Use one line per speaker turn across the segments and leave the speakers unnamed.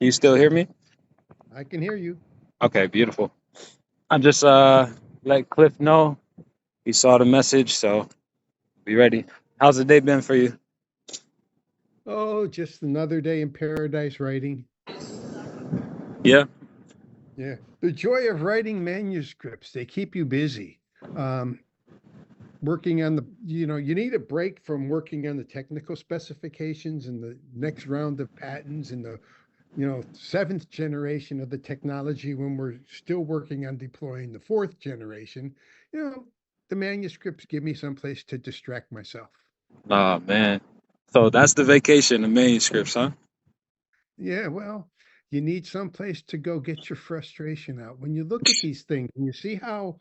Can you still hear me?
I can hear you.
Okay, beautiful. I just let Cliff know he saw the message, so be ready. How's the day been for you?
Oh, just another day in paradise writing.
Yeah.
Yeah. The joy of writing manuscripts. They keep you busy. Um, Working on you need a break from working on the technical specifications and the next round of patents and the, seventh generation of the technology when we're still working on deploying the fourth generation. You know, the manuscripts give me someplace to distract myself.
Oh man. So that's the vacation, the manuscripts, huh?
Yeah, well, you need some place to go get your frustration out. When you look at these things and you see how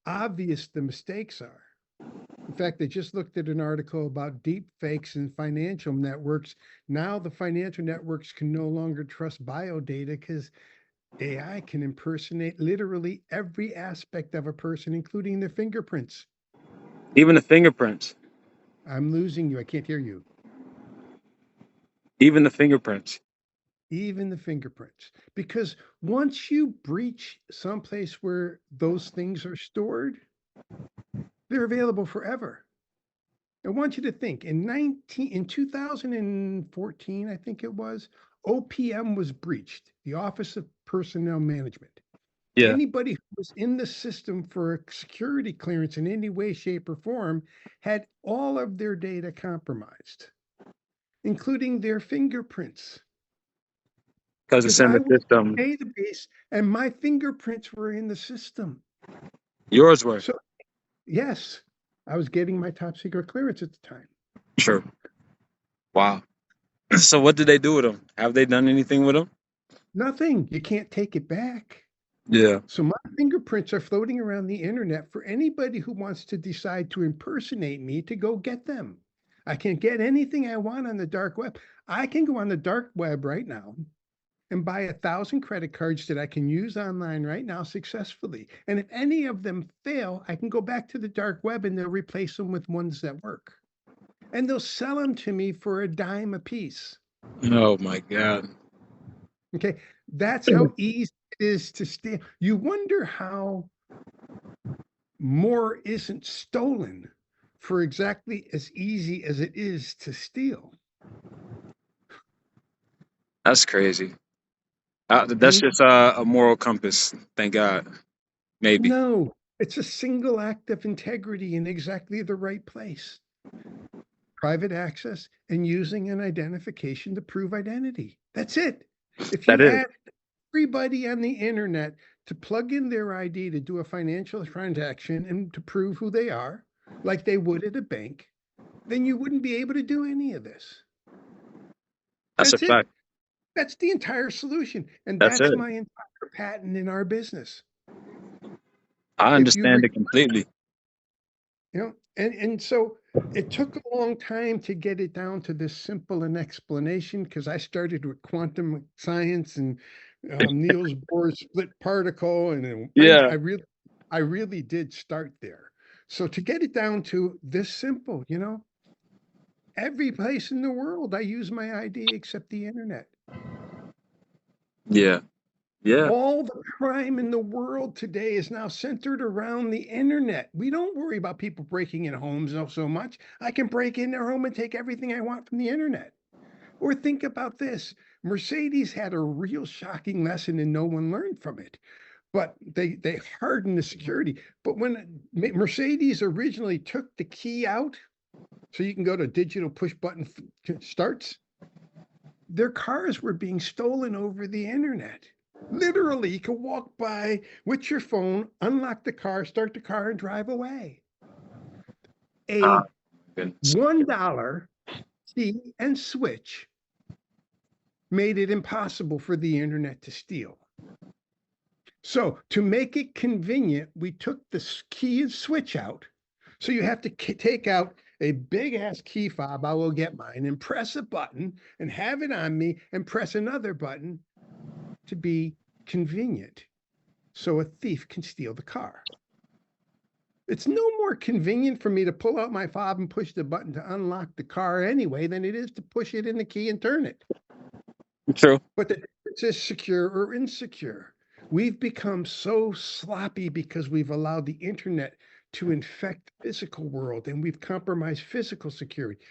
obvious the mistakes are. In fact, I just looked at an article about deep fakes in financial networks. Now the financial networks can no longer trust biodata because AI can impersonate literally every aspect of a person, including their fingerprints.
Even the fingerprints.
I'm losing you. I can't hear you.
Even the fingerprints.
Even the fingerprints. Because once you breach someplace where those things are stored, they're available forever. I want you to think in 2014, I think it was, OPM was breached, the Office of Personnel Management.
Yeah.
Anybody who was in the system for a security clearance in any way, shape, or form had all of their data compromised, including their fingerprints.
Because it's
Because
in
I
the
was
system.
in the database and my fingerprints were in the system.
Yours were.
So, yes, I was getting my top secret clearance at the time.
True. Wow. So what did they do with them? Have they done anything with them?
Nothing. You can't take it back.
Yeah.
So my fingerprints are floating around the internet for anybody who wants to decide to impersonate me to go get them. I can get anything I want on the dark web. I can go on the dark web right now and buy 1,000 credit cards that I can use online right now successfully. And if any of them fail, I can go back to the dark web and they'll replace them with ones that work. And they'll sell them to me for a dime a piece.
Oh my God.
Okay. That's how easy it is to steal. You wonder how more isn't stolen for exactly as easy as it is to steal.
That's crazy. That's
And
just a moral compass. Thank God. Maybe.
no, it's a single act of integrity in exactly the right place. Private access and using an identification to prove identity. That's it. If
That
you
is.
add everybody on the internet to plug in their ID to do a financial transaction and to prove who they are, like they would at a bank, then you wouldn't be able to do any of this.
That's a
That's it.
fact.
That's the entire solution. And
That's
that's
it.
my entire patent in our business.
I
If you,
understand it completely.
and so it took a long time to get it down to this simple an explanation because I started with quantum science and Niels Bohr's split particle, and
Yeah.
I really did start there. So to get it down to this simple, every place in the world I use my ID except the internet.
Yeah. Yeah.
All the crime in the world today is now centered around the internet. We don't worry about people breaking in homes so much. I can break in their home and take everything I want from the internet. Or think about this. Mercedes had a real shocking lesson and no one learned from it. But they hardened the security. But when Mercedes originally took the key out, so you can go to digital push button starts, their cars were being stolen over the internet. Literally, you can walk by with your phone, unlock the car, start the car, and drive away.
Ah,
A
goodness.
$1 key and switch made it impossible for the internet to steal. So, to make it convenient, we took the key and switch out. So, you have to take out a big ass key fob. I will get mine and press a button and have it on me and press another button to be convenient so a thief can steal the car. It's no more convenient for me to pull out my fob and push the button to unlock the car anyway than it is to push it in the key and turn it.
True.
But the It says secure or insecure. We've become so sloppy because we've allowed the internet to infect the physical world and we've compromised physical security.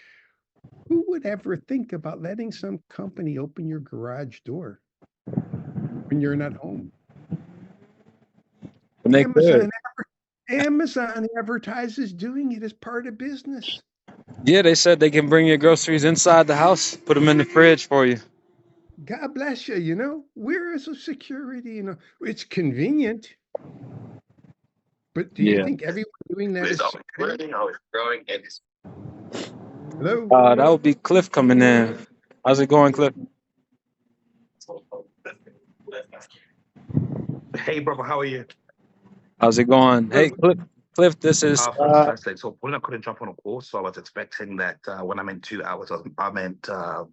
Who would ever think about letting some company open your garage door when you're not home?
And they could.
Amazon advertises doing it as part of business.
Yeah, they said they can bring your groceries inside the house, put them in the fridge for you.
God bless you. Where is the security? It's convenient, but do you
Yeah.
think everyone doing that is secure? Hello?
That would be Cliff coming in. How's it going, Cliff?
Hey, brother, how are you?
How's it going? Hey, Cliff, this is
Fantastic. So, Pauline, I couldn't jump on a call, so I was expecting that when I meant 2 hours, I meant I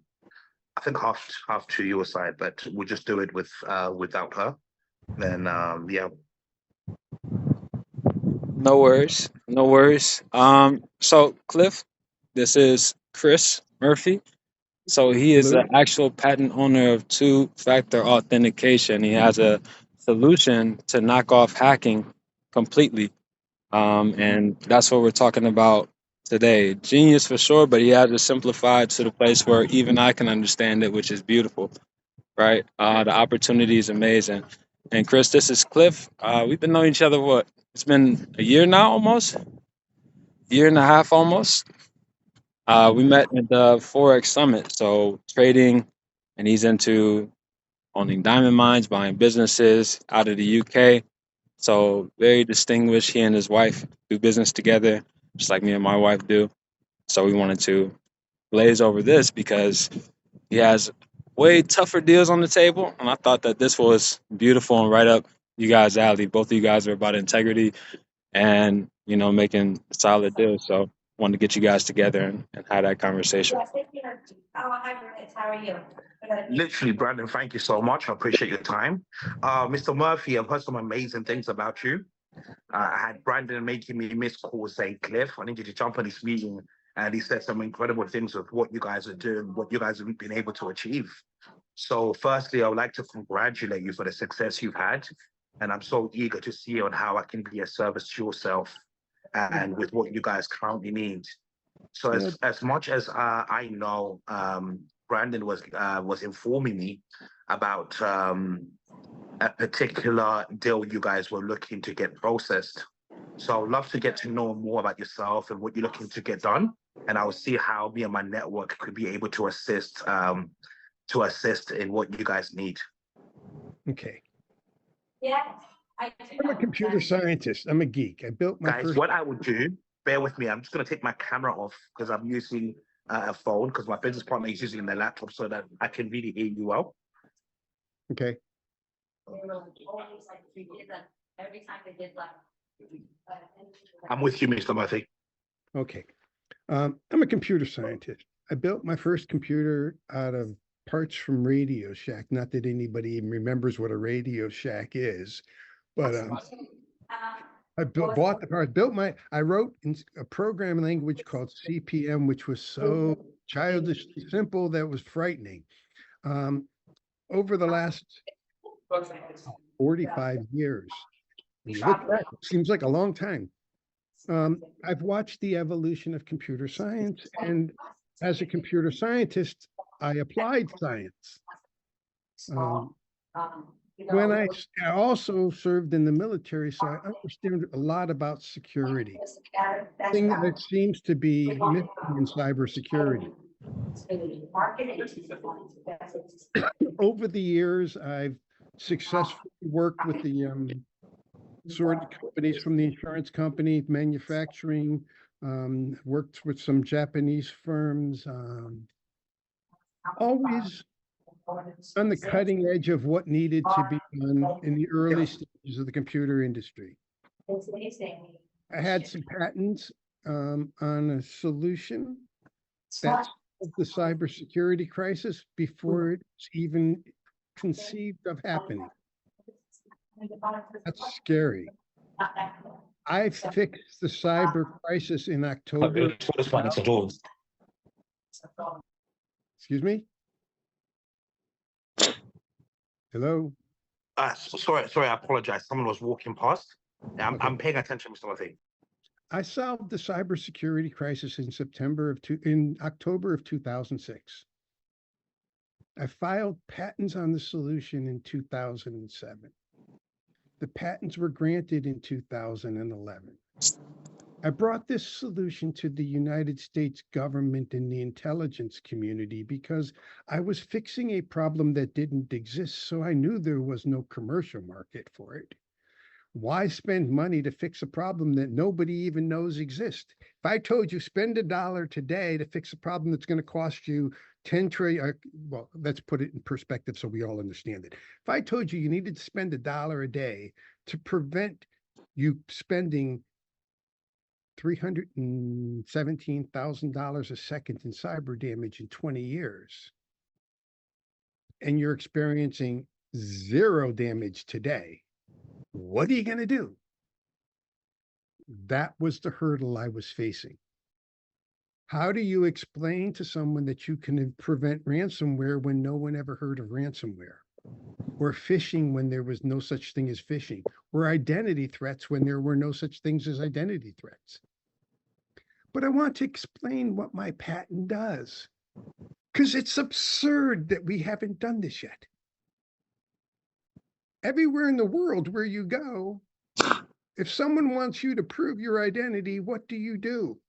think half to your side, but we'll just do it without her. Then, yeah.
no worries. No worries. So Cliff, this is Chris Murphy. So he is
Hello?
the actual patent owner of two-factor authentication. He has a solution to knock off hacking completely. And that's what we're talking about today. Genius for sure, but he has it simplified to the place where even I can understand it, which is beautiful, right? The opportunity is amazing. And Chris, this is Cliff. We've been knowing each other, what? It's been a year now, almost? Year and a half almost. We met at the Forex Summit. So trading, and he's into owning diamond mines, buying businesses out of the UK. So very distinguished. He and his wife do business together, just like me and my wife do. So we wanted to glaze over this because he has way tougher deals on the table, and I thought that this was beautiful and right up you guys' alley. Both of you guys are about integrity and making solid deals. So wanted to get you guys together and have that conversation.
How are you? Literally, Brandon, thank you so much. I appreciate your time. Mr. Murphy, I've heard some amazing things about you. I had Brandon making me miss calls saying, Cliff, I need you to jump on this meeting. And he said some incredible things of what you guys are doing, what you guys have been able to achieve. So firstly, I would like to congratulate you for the success you've had. And I'm so eager to see on how I can be a service to yourself and with what you guys currently need. So as much as I know, Brandon was informing me about a particular deal you guys were looking to get processed. So I'd love to get to know more about yourself and what you're looking to get done. And I'll see how me and my network could be able to assist in what you guys need.
Okay. Yeah. I'm a computer scientist. I'm a geek. I built my
Guys, what I would do, bear with me. I'm just going to take my camera off because I'm using a phone because my business partner is using their laptop so that I can really hear you well.
Okay.
I'm with you, Mr. Murphy.
Okay. I'm a computer scientist. I built my first computer out of parts from Radio Shack. Not that anybody even remembers what a Radio Shack is, but I bought the part. I wrote in a programming language called CPM, which was so childishly simple that was frightening. Over the last 45 years, when you look back, it seems like a long time. I've watched the evolution of computer science, and as a computer scientist, I applied science. When I also served in the military, so I understand a lot about security. Thing that seems to be missing in cybersecurity. Over the years, I've successfully worked with the sort of companies from the insurance company, manufacturing, worked with some Japanese firms, always on the cutting edge of what needed to be done in the early stages of the computer industry. I had some patents on a solution that's the cybersecurity crisis before it's even conceived of happening. That's scary. I fixed the cyber crisis in October. Excuse me? Hello?
Sorry, I apologize. Someone was walking past.
Okay.
I'm paying attention, Mr. Murphy.
I solved the cybersecurity crisis in October of 2006. I filed patents on the solution in 2007. The patents were granted in 2011. I brought this solution to the United States government and the intelligence community because I was fixing a problem that didn't exist, so I knew there was no commercial market for it. Why spend money to fix a problem that nobody even knows exists? If I told you spend $1 today to fix a problem that's going to cost you 10 trillion, well, let's put it in perspective so we all understand it. If I told you you needed to spend $1 a day to prevent you spending $317,000 a second in cyber damage in 20 years, and you're experiencing 0 damage today, what are you going to do? That was the hurdle I was facing. How do you explain to someone that you can prevent ransomware when no one ever heard of ransomware? Or phishing when there was no such thing as phishing? Or identity threats when there were no such things as identity threats? But I want to explain what my patent does, because it's absurd that we haven't done this yet. Everywhere in the world where you go, if someone wants you to prove your identity, what do?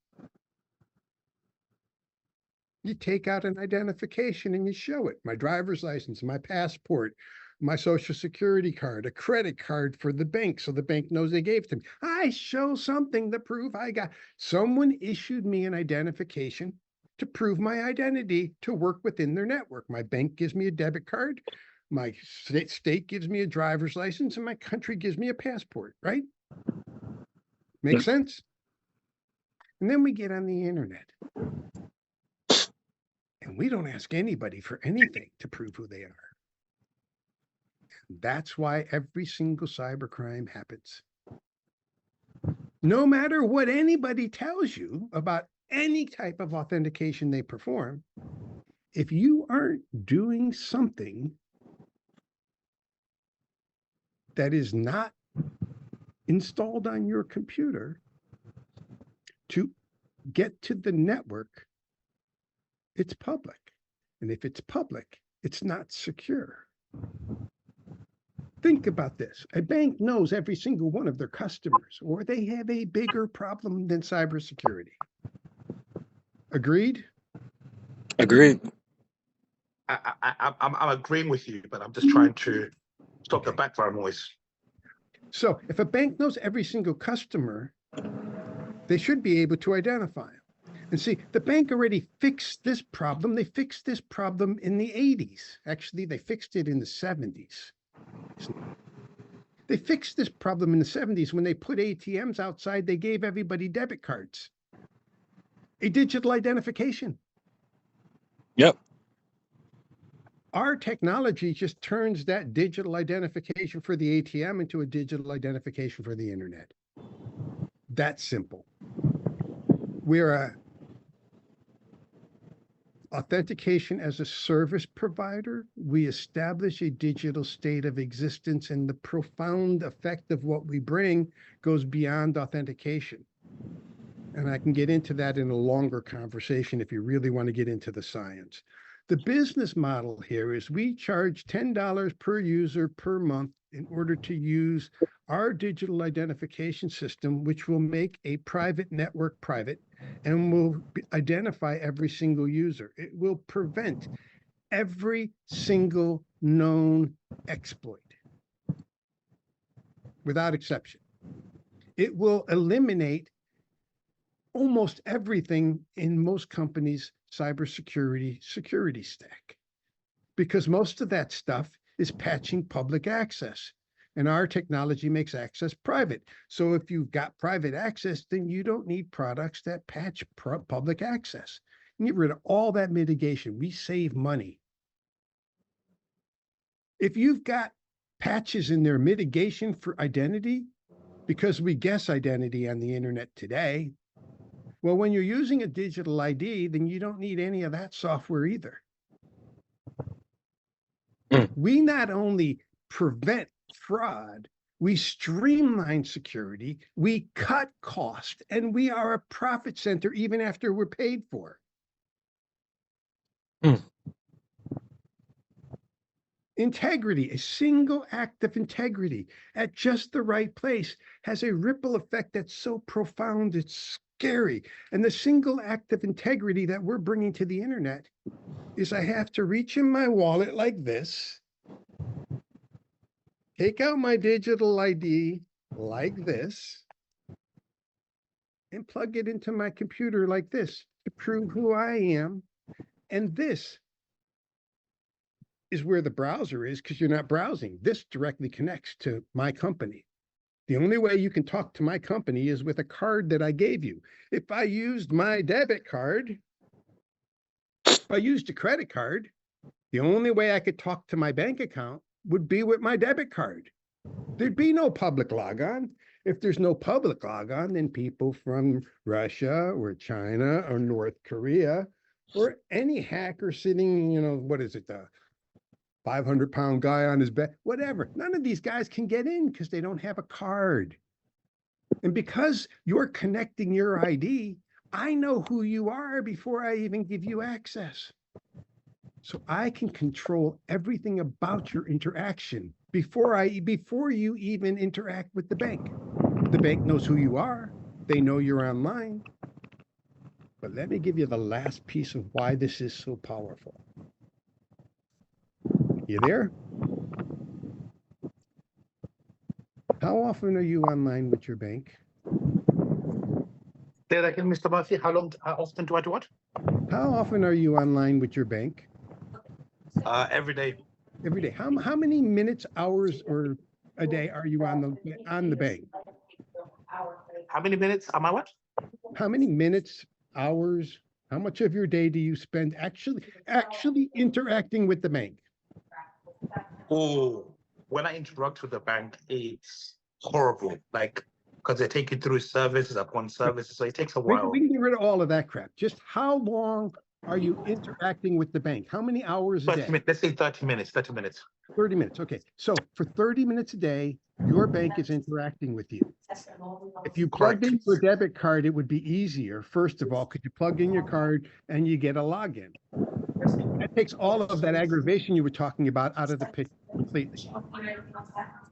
You take out an identification and you show it. My driver's license, my passport, my social security card, a credit card for the bank, so the bank knows they gave it to me. I show something to prove someone issued me an identification to prove my identity to work within their network. My bank gives me a debit card. My state gives me a driver's license, and my country gives me a passport, right? Make sense? And then we get on the internet. And we don't ask anybody for anything to prove who they are. That's why every single cybercrime happens. No matter what anybody tells you about any type of authentication they perform, if you aren't doing something that is not installed on your computer to get to the network, it's public. And if it's public, it's not secure. Think about this. A bank knows every single one of their customers, or they have a bigger problem than cybersecurity. Agreed?
Agreed.
I'm agreeing with you, but I'm just trying to stop the background noise.
So if a bank knows every single customer, they should be able to identify them. And see, the bank already fixed this problem. They fixed this problem in the 80s. Actually, they fixed it in the 70s. They fixed this problem in the 70s when they put ATMs outside. They gave everybody debit cards, a digital identification.
Yep.
Our technology just turns that digital identification for the ATM into a digital identification for the internet. That's simple. We're a authentication as a service provider. We establish a digital state of existence, and the profound effect of what we bring goes beyond authentication. And I can get into that in a longer conversation if you really want to get into the science. The business model here is we charge $10 per user per month in order to use our digital identification system, which will make a private network private and will identify every single user. It will prevent every single known exploit without exception. It will eliminate almost everything in most companies' cybersecurity security stack, because most of that stuff is patching public access, and our technology makes access private. So if you've got private access, then you don't need products that patch public access. You get rid of all that mitigation. We save money. If you've got patches in their mitigation for identity, because we guess identity on the internet today, well, when you're using a digital ID, then you don't need any of that software either. we not only prevent fraud, we streamline security, we cut cost, and we are a profit center even after we're paid for. Integrity, a single act of integrity at just the right place has a ripple effect that's so profound, it's scary. And the single act of integrity that we're bringing to the internet is I have to reach in my wallet like this, take out my digital ID like this, and plug it into my computer like this to prove who I am. And this is where the browser is, because you're not browsing. This directly connects to my company. The only way you can talk to my company is with a card that I gave you. If I used my debit card, if I used a credit card, the only way I could talk to my bank account would be with my debit card. There'd be no public logon. If there's no public logon, then people from Russia or China or North Korea or any hacker sitting, what is it, the 500-pound guy on his bed, whatever. None of these guys can get in because they don't have a card. And because you're connecting your ID, I know who you are before I even give you access. So I can control everything about your interaction before you even interact with the bank. The bank knows who you are. They know you're online. But let me give you the last piece of why this is so powerful. You there? How often are you online with your bank?
Say that again, Mr. Murphy. How often do I do what?
How often are you online with your bank?
Every day.
Every day. How many minutes, hours, or a day are you on the bank?
How many minutes am I what?
How many minutes, hours, how much of your day do you spend actually interacting with the bank?
Oh, when I interact with the bank, it's horrible. Like, because they take you through services upon services, so it takes a while.
We can get rid of all of that crap. Just how long are you interacting with the bank? How many hours a day?
Let's say 30 minutes, 30 minutes.
30 minutes, okay. So for 30 minutes a day, your bank is interacting with you. If you plugged in your debit card, it would be easier. First of all, because you plug in your card and you get a login. That takes all of that aggravation you were talking about out of the picture completely.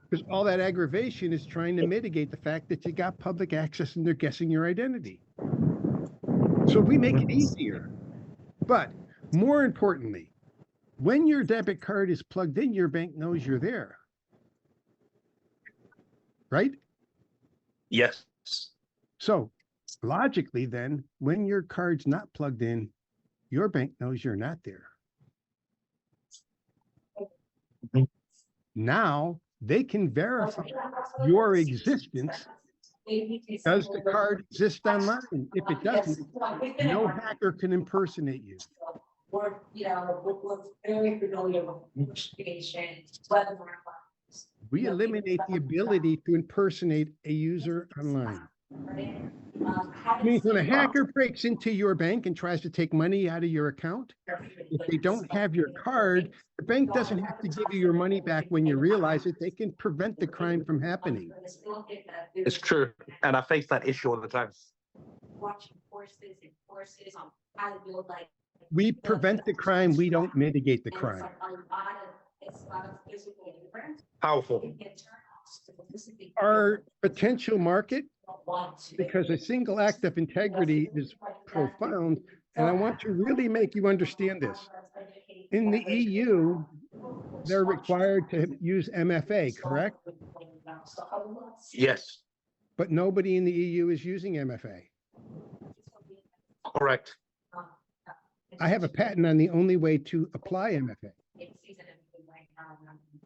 Because all that aggravation is trying to mitigate the fact that you got public access and they're guessing your identity. So we make it easier. But more importantly, when your debit card is plugged in, your bank knows you're there. Right?
Yes.
So logically then, when your card's not plugged in, your bank knows you're not there.
Mm-hmm.
Now they can verify your existence. Does the card exist online? If it doesn't, no hacker can impersonate you.
We're very familiar with investigation, whether
We eliminate the ability to impersonate a user online. It means when a hacker breaks into your bank and tries to take money out of your account, if they don't have your card, the bank doesn't have to give you your money back when you realize it. They can prevent the crime from happening.
It's true. And I face that issue all the time.
Watching courses and courses on how to build like.
We prevent the crime. We don't mitigate the crime.
Powerful.
Our potential market, because a single act of integrity is profound, and I want to really make you understand this. In the EU, they're required to use MFA, correct?
Yes.
But nobody in the EU is using MFA.
Correct.
I have a patent on the only way to apply MFA.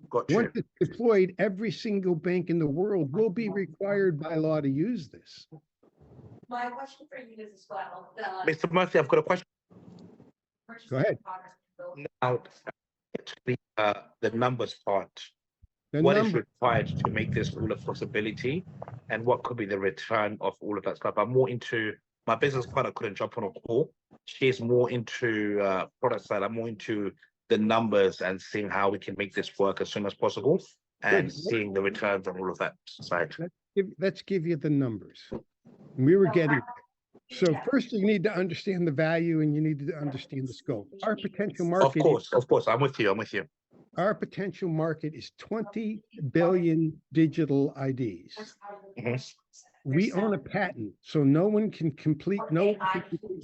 Gotcha.
Once it's deployed, every single bank in the world will be required by law to use this.
My question for you is as well.
Mr. Murphy, I've got a question.
Go ahead.
Now, the numbers part. What is required to make this all a possibility, and what could be the return of all of that stuff? I'm more into my business partner couldn't jump on a call. She's more into product side. I'm more into the numbers and seeing how we can make this work as soon as possible and
Good.
seeing the returns and all of that side.
Let's give you the numbers. We were getting. So first you need to understand the value and you need to understand the scope. Our potential market.
Of course, I'm with you.
Our potential market is 20 billion digital IDs.
Mhm.
We own a patent, so no one can compete with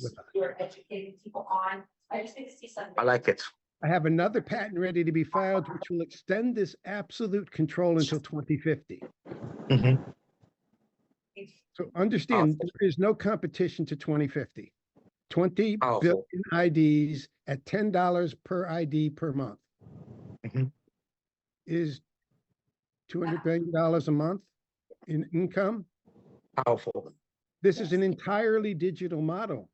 us.
You're educating people on. I just need to see something.
I like it.
I have another patent ready to be filed, which will extend this absolute control until 2050.
Mhm.
So understand, there is no competition to 2050. 20 billion IDs at $10 per ID per month
Mhm.
is $200 billion a month in income.
Powerful.
This is an entirely digital model.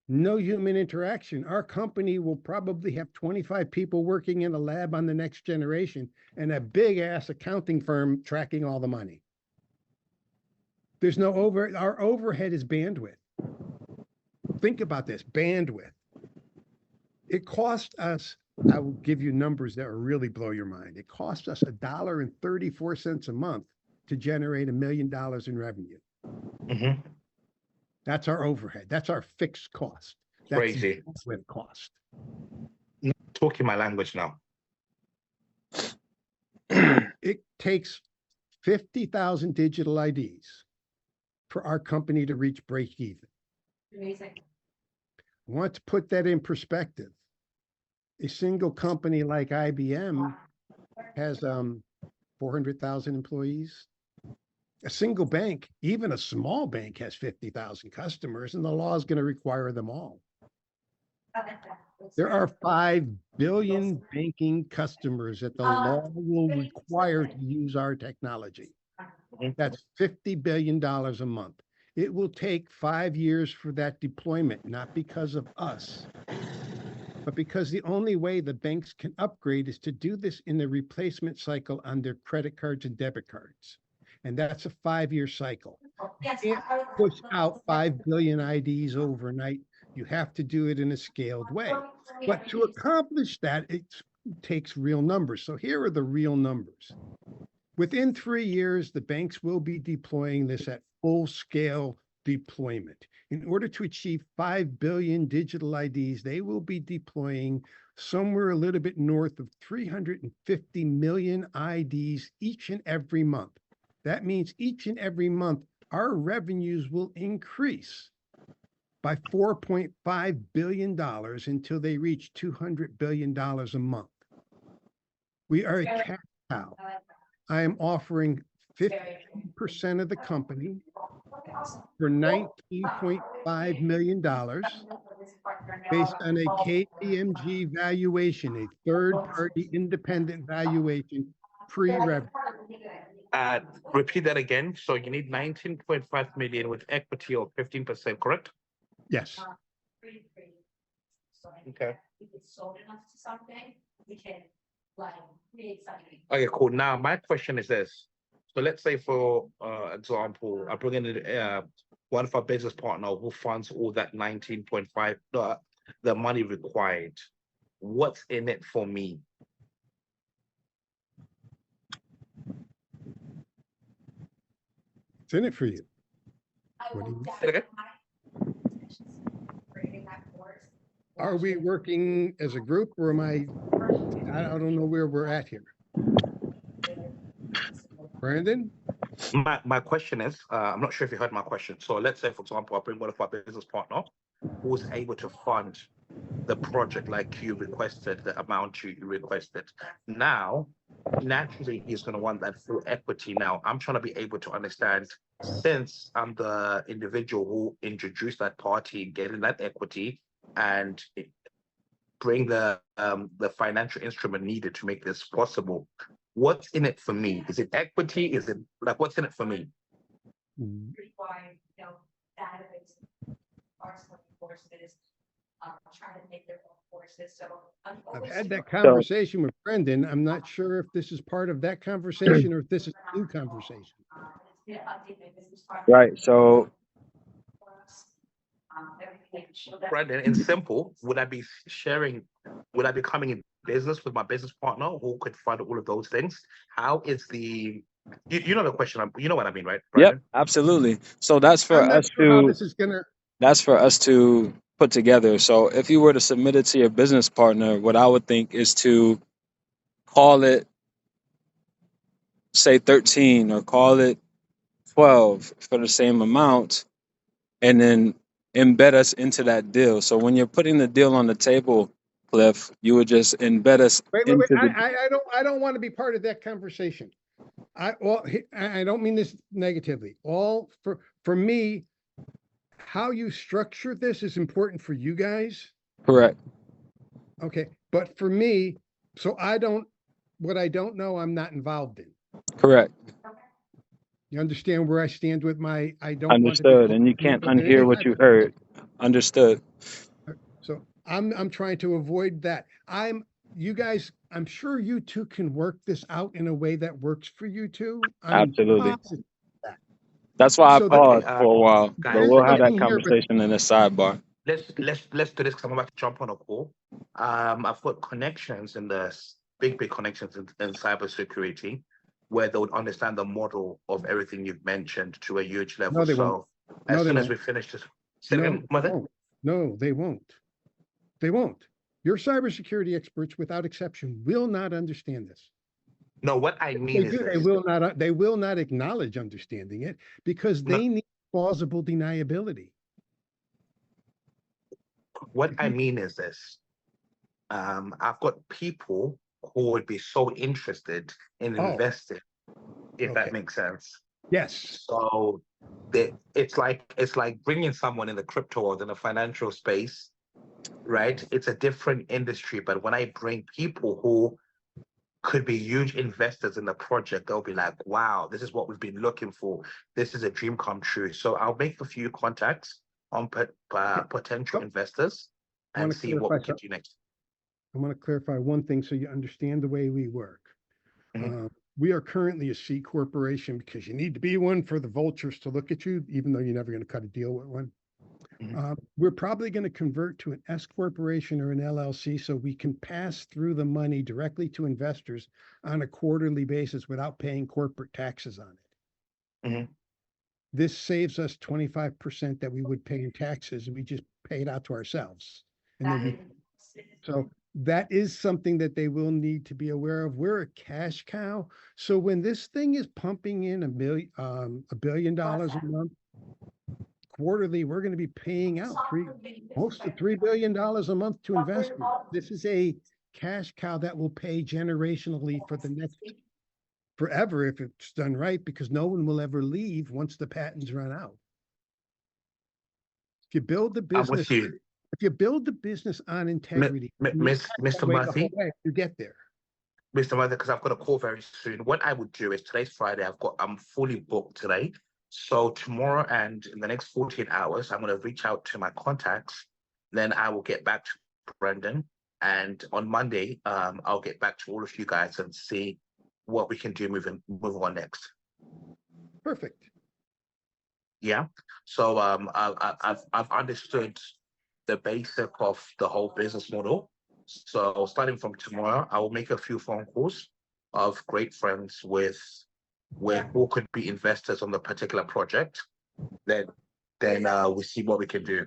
No human interaction. Our company will probably have 25 people working in a lab on the next generation and a big ass accounting firm tracking all the money. There's no our overhead is bandwidth. Think about this, bandwidth. It cost us, I will give you numbers that will really blow your mind. It cost us $1.34 a month to generate $1 million in revenue.
Mhm.
That's our overhead. That's our fixed cost. That's
Crazy.
With cost.
Talking my language now.
It takes 50,000 digital IDs for our company to reach break even.
Amazing.
I want to put that in perspective. A single company like IBM has 400,000 employees. A single bank, even a small bank, has 50,000 customers, and the law is going to require them all. There are 5 billion banking customers that the law will require to use our technology. That's $50 billion a month. It will take 5 years for that deployment, not because of us, but because the only way the banks can upgrade is to do this in the replacement cycle on their credit cards and debit cards. And that's a 5-year cycle. You can't push out 5 billion IDs overnight. You have to do it in a scaled way. But to accomplish that, it takes real numbers. So here are the real numbers. Within 3 years, the banks will be deploying this at full scale deployment. In order to achieve 5 billion digital IDs, they will be deploying somewhere a little bit north of 350 million IDs each and every month. That means each and every month, our revenues will increase by $4.5 billion until they reach $200 billion a month. We are a cash cow. I am offering 50% of the company for $19.5 million based on a KPMG valuation, a third-party independent valuation, pre-revenue.
Repeat that again. So you need 19.5 million with equity of 15%, correct?
Yes.
Okay.
If it's sold enough to something, we can like create something.
Okay, cool. Now my question is this. So let's say, for example, I bring in one of our business partner who funds all that 19.5, the money required. What's in it for me?
It's in it for you. What do you
Okay.
Are we working as a group, or am I don't know where we're at here. Brandon?
My question is, I'm not sure if you heard my question. So let's say, for example, I bring one of our business partner who's able to fund the project like you requested, the amount you requested. Now, naturally, he's going to want that full equity. Now, I'm trying to be able to understand, since I'm the individual who introduced that party, getting that equity and bring the financial instrument needed to make this possible. What's in it for me? Is it equity? Is it like, what's in it for me?
Require, database, courses, trying to make their own courses. So
I've had that conversation with Brendan. I'm not sure if this is part of that conversation or if this is a new conversation.
Right. So
Brandon, in simple, would I be coming in business with my business partner who could fund all of those things? How is you know the question, you know what I mean, right,
Yep,
Brandon?
absolutely. So that's for
I'm not
us
sure how
to
this is gonna.
put together. So if you were to submit it to your business partner, what I would think is to call it, say 13, or call it 12 for the same amount, and then embed us into that deal. So when you're putting the deal on the table, Cliff, you would just embed us
Wait.
into the
I don't want to be part of that conversation. I don't mean this negatively. All for me, how you structure this is important for you guys.
correct.
Okay, but for me, so what I don't know, I'm not involved in.
Correct.
You understand where I stand with I don't want to be
Understood. And you can't
involved in
unhear
any
what
type
you
of.
heard. Understood.
So I'm trying to avoid that. You guys, I'm sure you two can work this out in a way that works for you two. I'm
Absolutely.
positive of that.
That's why I
So
Okay,
paused for a while, but
there
guys,
is
we'll have that
something here, but
conversation in a sidebar.
let's do this because I'm about to jump on a call. I've got connections in the big connections in cybersecurity where they would understand the model of everything you've mentioned to a huge level.
no, they won't.
So
No,
as
they
soon as
won't.
we finish this,
No, they
Mother.
won't. No, they won't. They won't. Your cybersecurity experts, without exception, will not understand this.
No, what I
If
mean
they
is
do,
this.
they will not acknowledge understanding it because
No,
they need plausible deniability.
what I mean is this. I've got people who would be so interested in
Oh,
investing, if that
okay.
makes sense.
Yes.
So it's like bringing someone in the crypto or in the financial space, right? It's a different industry, but when I bring people who could be huge investors in the project, they'll be like, wow, this is what we've been looking for. This is a dream come true. So I'll make a few contacts on potential
Oh,
investors
I want
and
to
see what
clarify
we can do next.
I want to clarify one thing so you understand the way we work.
Mhm.
We are currently a C corporation because you need to be one for the vultures to look at you, even though you're never going to cut a deal with one. We're probably going to convert to an S corporation or an LLC so we can pass through the money directly to investors on a quarterly basis without paying corporate taxes on it.
Mhm.
This saves us 25% that we would pay in taxes, and we just pay it out to ourselves. And then so that is something that they will need to be aware of. We're a cash cow. So when this thing is pumping in $1 billion a month quarterly, we're going to be paying out close to $3 billion a month to investors. This is a cash cow that will pay generationally for the next forever if it's done right, because no one will ever leave once the patents run out. If you build the
I'm
business,
with you.
if you build the business on integrity,
Mr. Murphy,
you get there.
Mr. Murphy, because I've got a call very soon. What I would do is today's Friday, I'm fully booked today. So tomorrow and in the next 14 hours, I'm going to reach out to my contacts. Then I will get back to Brendan. And on Monday, I'll get back to all of you guys and see what we can do moving on next.
Perfect.
Yeah. So I've understood the basic of the whole business model. So starting from tomorrow, I will make a few phone calls of great friends who could be investors on the particular project. Then we see what we can do.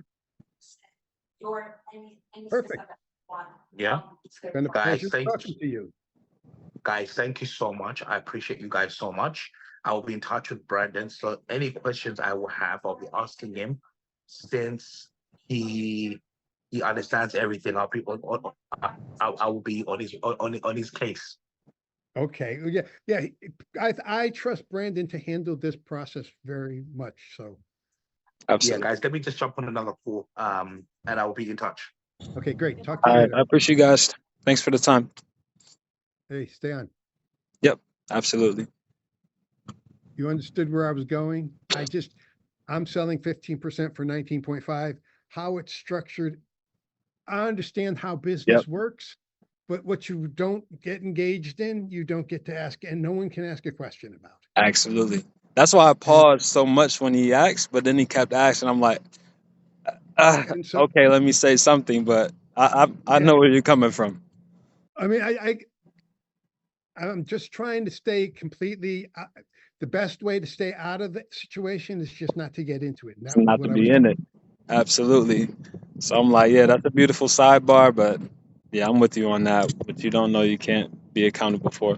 Perfect.
Yeah.
It's been a pleasure talking to you.
Guys, thank you so much. I appreciate you guys so much. I will be in touch with Brandon. So any questions I will have, I'll be asking him since he understands everything. I will be on his case.
Okay. Yeah. I trust Brandon to handle this process very much. So.
Absolutely.
Yeah, guys. Let me just jump on another call. And I will be in touch.
Okay, great. Talk to you
All right.
later.
I appreciate you guys. Thanks for the time.
Hey, stay on.
Yep. Absolutely.
You understood where I was going? I'm selling 15% for 19.5. How it's structured, I understand how business works, but what you don't get engaged in, you don't get to ask, and no one can ask a question about.
Absolutely. That's why I paused so much when he asked, but then he kept asking. I'm like,
And so,
Okay, let me say something, but I
yeah,
know where you're coming from.
I mean, I'm just trying to stay completely, the best way to stay out of the situation is just not to get into it. And
It's
that was
not to
what I was
be in it.
trying.
Absolutely. So I'm like, yeah, that's a beautiful sidebar, but yeah, I'm with you on that. What you don't know, you can't be accountable for.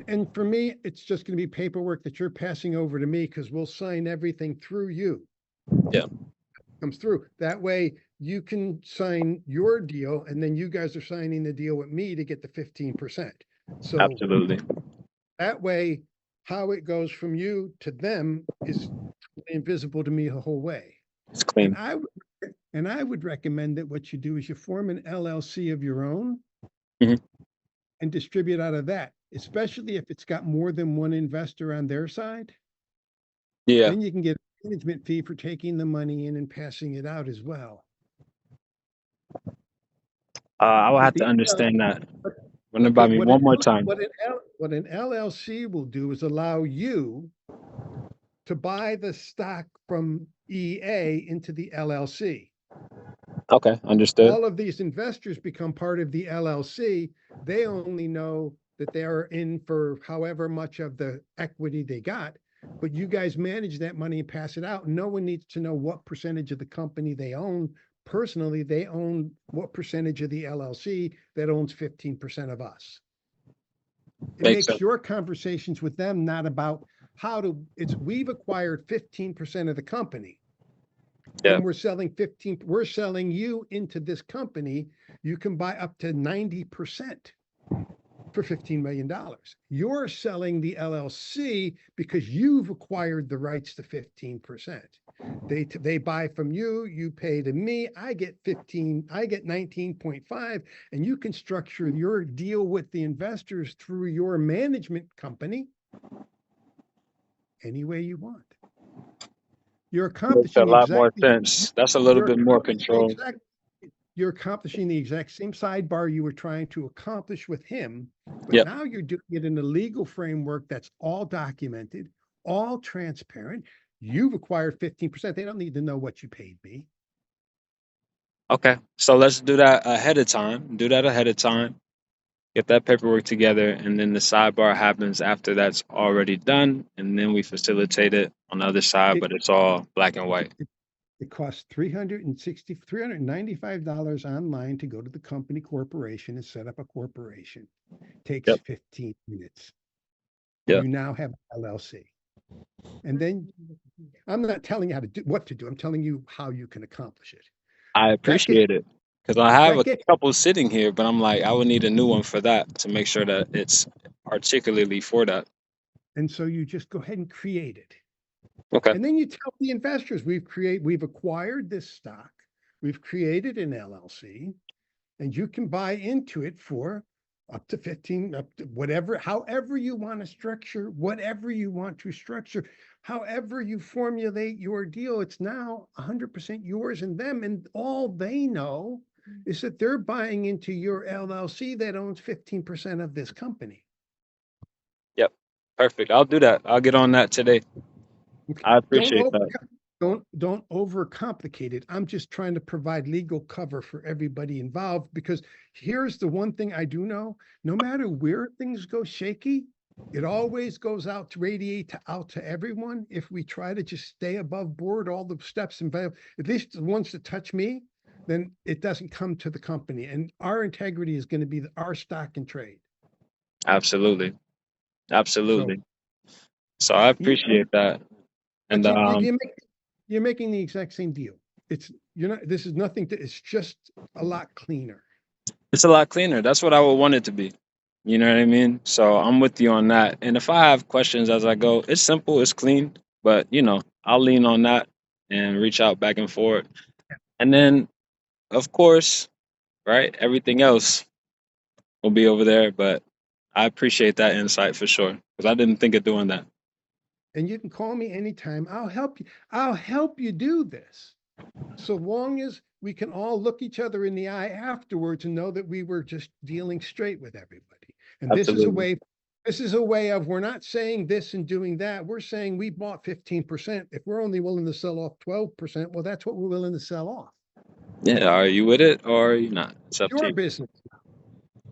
And for me, it's just going to be paperwork that you're passing over to me because we'll sign everything through you.
Yeah,
Comes through. That way you can sign your deal and then you guys are signing the deal with me to get the 15%. So
absolutely.
that way, how it goes from you to them is invisible to me the whole way.
It's
And
clean.
I would recommend that what you do is you form an LLC of your own
Hmm.
and distribute out of that, especially if it's got more than one investor on their side.
Yeah,
Then you can get a management fee for taking the money in and passing it out as well.
I will
But
have to
the
understand that.
but
Run it by
okay,
me one more time.
what an LLC will do is allow you to buy the stock from EA into the LLC.
Okay, understood.
All of these investors become part of the LLC. They only know that they are in for however much of the equity they got, but you guys manage that money and pass it out. No one needs to know what percentage of the company they own. Personally, they own what percentage of the LLC that owns 15% of us. It
Makes
makes
sense.
your conversations with them not about we've acquired 15% of the company
Yeah.
and we're selling you into this company. You can buy up to 90% for $15 million. You're selling the LLC because you've acquired the rights to 15%. They buy from you, you pay to me, I get 19.5, and you can structure your deal with the investors through your management company any way you want. You're
Makes a
accomplishing
lot more
exactly
sense. That's a little
you're
bit more
accomplishing the
control.
exact you're accomplishing the exact same sidebar you were trying to accomplish with him, but
Yep.
now you're doing it in a legal framework that's all documented, all transparent. You've acquired 15%. They don't need to know what you paid me.
Okay. So let's do that ahead of time. Do that ahead of time. Get that paperwork together, and then the sidebar happens after that's already done, and then we facilitate it on the other side,
It,
but it's all black and white.
it costs $395 online to go to the company corporation and set up a corporation. Takes
Yep.
15 minutes.
Yep.
You now have an LLC. And then I'm not telling you how to do what to do. I'm telling you how you can accomplish it.
I
That gets
appreciate it because I have
that
a
gets
couple sitting here, but I'm like, I would need a new one for that to make sure that it's particularly for that.
and so you just go ahead and create it.
Okay.
And then you tell the investors we've acquired this stock, we've created an LLC, and you can buy into it for up to 15, up to whatever, however you want to structure, whatever you want to structure, however you formulate your deal, it's now 100% yours and them. And all they know is that they're buying into your LLC that owns 15% of this company.
Yep. Perfect. I'll do that. I'll get on that today. I
Don't
appreciate
over,
that.
don't overcomplicate it. I'm just trying to provide legal cover for everybody involved because here's the one thing I do know, no matter where things go shaky, it always goes out to radiate out to everyone. If we try to just stay above board, all the steps involved, at least the ones that touch me, then it doesn't come to the company. And our integrity is going to be our stock and trade.
Absolutely.
So
Absolutely. So I
you,
appreciate that. And
but you're making the exact same deal. This is nothing it's just a lot cleaner.
it's a lot cleaner. That's what I would want it to be. You know what I mean? So I'm with you on that. And if I have questions as I go, it's simple, it's clean, but I'll lean on that and reach out back and forth. And then, of course, right, everything else will be over there. But I appreciate that insight for sure because I didn't think of doing that.
And you can call me anytime. I'll help you. I'll help you do this. So long as we can all look each other in the eye afterwards and know that we were just dealing straight with everybody. And this is a
Absolutely.
way This is a way of, we're not saying this and doing that. We're saying we bought 15%. If we're only willing to sell off 12%, well, that's what we're willing to sell off.
Yeah, are you with it or are you not? It's up to
Your
you.
business,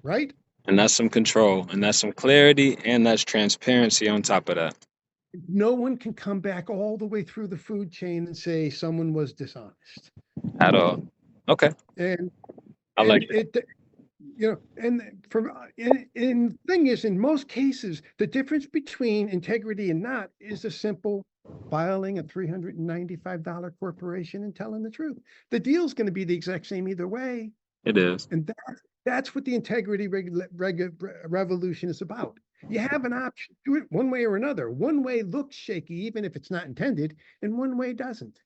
right?
And that's some control, and that's some clarity, and that's transparency on top of that.
No one can come back all the way through the food chain and say someone was dishonest
At all. Okay.
and
I like
it and from in thing is, in most cases the difference between integrity and not is a simple filing a $395 corporation and telling the truth. The deal's going to be the exact same either way,
it is.
and that's what the integrity revolution is about. You have an option, do it one way or another. One way looks shaky even if it's not intended, and one way doesn't.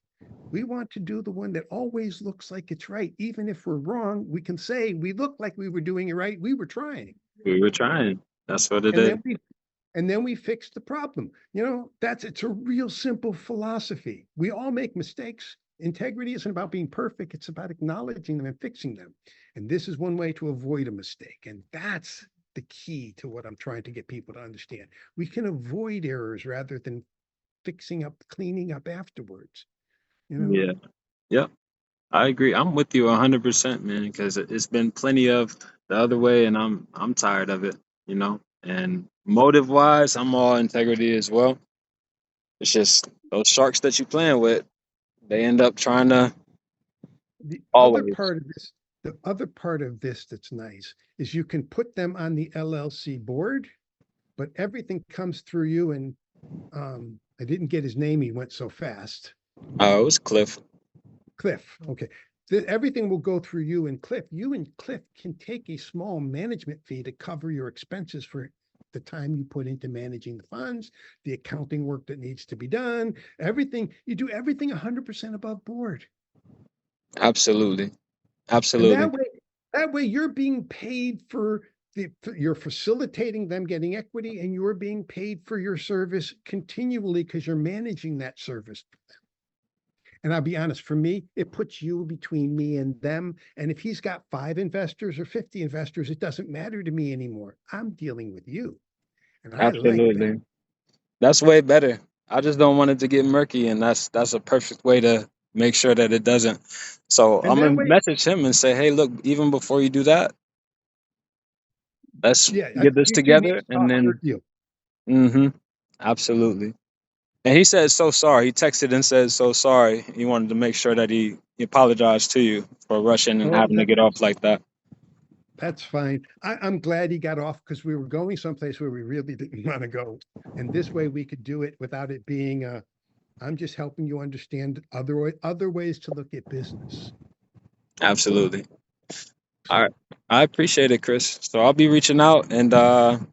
We want to do the one that always looks like it's right. Even if we're wrong, we can say we look like we were doing it right. We were trying.
We were trying. That's what it
And
is.
then we fixed the problem. It's a real simple philosophy. We all make mistakes. Integrity isn't about being perfect. It's about acknowledging them and fixing them. And this is one way to avoid a mistake. And that's the key to what I'm trying to get people to understand. We can avoid errors rather than cleaning up afterwards.
Yeah. Yep. I agree. I'm with you 100%, man, because it's been plenty of the other way, and I'm tired of it, And motive wise, I'm all integrity as well. It's just those sharks that you playing with, they end up trying to
The
always.
the other part of this that's nice is you can put them on the LLC board, but everything comes through you. And I didn't get his name. He went so fast.
Oh, it was Cliff.
Cliff. Okay. Everything will go through you and Cliff. You and Cliff can take a small management fee to cover your expenses for the time you put into managing the funds, the accounting work that needs to be done, everything. You do everything 100% above board.
Absolutely. Absolutely.
And that way you're being paid you're facilitating them getting equity, and you're being paid for your service continually because you're managing that service. And I'll be honest, for me, it puts you between me and them. And if he's got 5 investors or 50 investors, it doesn't matter to me anymore. I'm dealing with you. And
Absolutely.
I like that.
That's way better. I just don't want it to get murky, and that's a perfect way to make sure that it doesn't. So
And
I'm
that
gonna
way,
message him and say, hey, look, even before you do that, let's
yeah,
get this
you two need
together,
to
and
talk for
then
you.
absolutely. And he said so sorry. He texted and said so sorry. He wanted to make sure that he apologized to you for rushing and
Oh,
having to get off like that.
that's fine. I'm glad he got off because we were going someplace where we really didn't want to go. And this way we could do it without it being I'm just helping you understand other ways to look at business.
Absolutely. All right. I appreciate it, Chris. So I'll be reaching out, and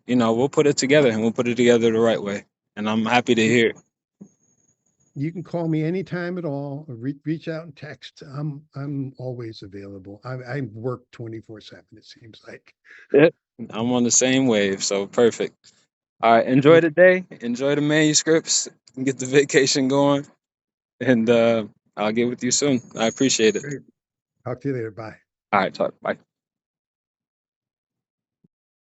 we'll put it together, and we'll put it together the right way. And I'm happy to hear it.
You can call me anytime at all, or reach out and text. I'm always available. I work 24/7, it seems like.
Yeah, I'm on the same wave, so perfect. All right, enjoy the day, enjoy the manuscripts, and get the vacation going, and I'll get with you soon. I appreciate it.
Great. Talk to you later. Bye.
All right, talk. Bye.